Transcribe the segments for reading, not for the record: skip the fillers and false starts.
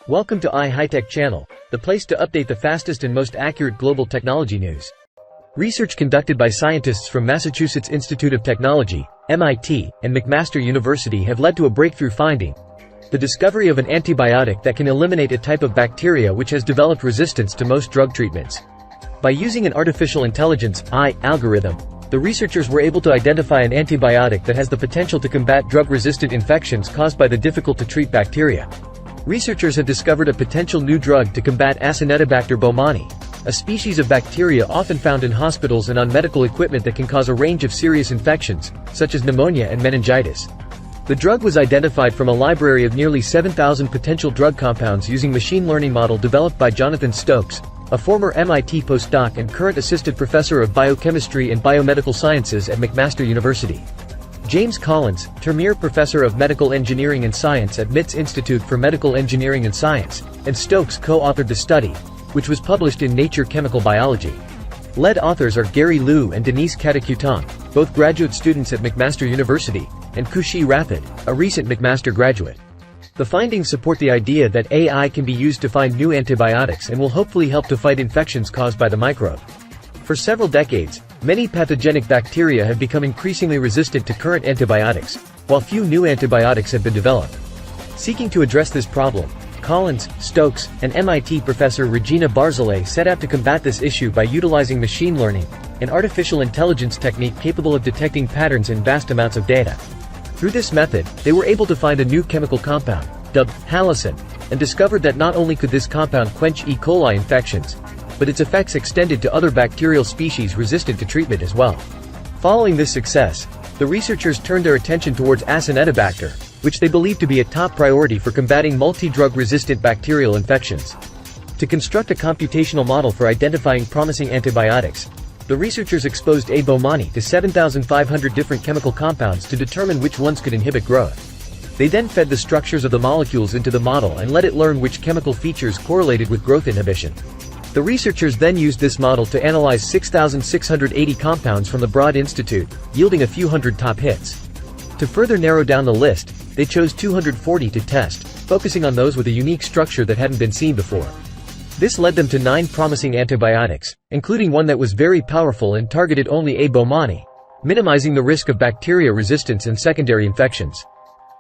Welcome to hitech channel, the place to update the fastest and most accurate global technology news. Research conducted by scientists from Massachusetts Institute of Technology, MIT, and McMaster University have led to a breakthrough finding: the discovery of an antibiotic that can eliminate a type of bacteria which has developed resistance to most drug treatments. By using an artificial intelligence (AI) algorithm, the researchers were able to identify an antibiotic that has the potential to combat drug-resistant infections caused by the difficult-to-treat bacteria. Researchers have discovered a potential new drug to combat Acinetobacter baumannii, a species of bacteria often found in hospitals and on medical equipment that can cause a range of serious infections, such as pneumonia and meningitis. The drug was identified from a library of nearly 7,000 potential drug compounds using machine learning model developed by Jonathan Stokes, a former MIT postdoc and current assistant professor of biochemistry and biomedical sciences at McMaster University. James Collins, Termeer Professor of Medical Engineering and Science at MIT's Institute for Medical Engineering and Science, and Stokes co-authored the study, which was published in Nature Chemical Biology. Lead authors are Gary Liu and Denise Katakutong, both graduate students at McMaster University, and Kushi Rapid, a recent McMaster graduate. The findings support the idea that AI can be used to find new antibiotics and will hopefully help to fight infections caused by the microbe. For several decades, many pathogenic bacteria have become increasingly resistant to current antibiotics, while few new antibiotics have been developed. Seeking to address this problem, Collins, Stokes, and MIT professor Regina Barzilay set out to combat this issue by utilizing machine learning, an artificial intelligence technique capable of detecting patterns in vast amounts of data. Through this method, they were able to find a new chemical compound, dubbed halicin, and discovered that not only could this compound quench E. coli infections, but its effects extended to other bacterial species resistant to treatment as well. Following this success, the researchers turned their attention towards Acinetobacter, which they believe to be a top priority for combating multi-drug resistant bacterial infections. To construct a computational model for identifying promising antibiotics, the researchers exposed A. baumannii to 7,500 different chemical compounds to determine which ones could inhibit growth. They then fed the structures of the molecules into the model and let it learn which chemical features correlated with growth inhibition. The researchers then used this model to analyze 6,680 compounds from the Broad Institute, yielding a few hundred top hits. To further narrow down the list, they chose 240 to test, focusing on those with a unique structure that hadn't been seen before. This led them to 9 promising antibiotics, including one that was very powerful and targeted only A. baumannii, minimizing the risk of bacteria resistance and secondary infections.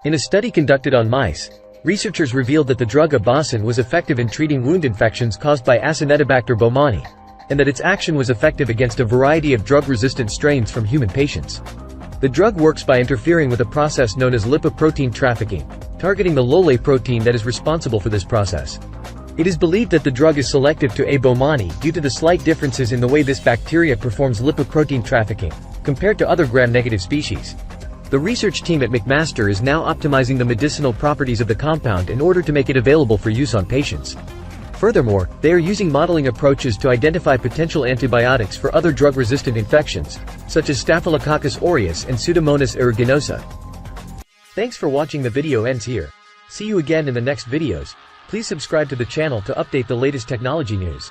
In a study conducted on mice, researchers revealed that the drug abacin was effective in treating wound infections caused by Acinetobacter baumannii, and that its action was effective against a variety of drug-resistant strains from human patients. The drug works by interfering with a process known as lipoprotein trafficking, targeting the lolate protein that is responsible for this process. It is believed that the drug is selective to A. baumannii due to the slight differences in the way this bacteria performs lipoprotein trafficking, compared to other gram-negative species. The research team at McMaster is now optimizing the medicinal properties of the compound in order to make it available for use on patients. Furthermore, they are using modeling approaches to identify potential antibiotics for other drug-resistant infections, such as Staphylococcus aureus and Pseudomonas aeruginosa. Thanks for watching. The video ends here. See you again in the next videos. Please subscribe to the channel to update the latest technology news.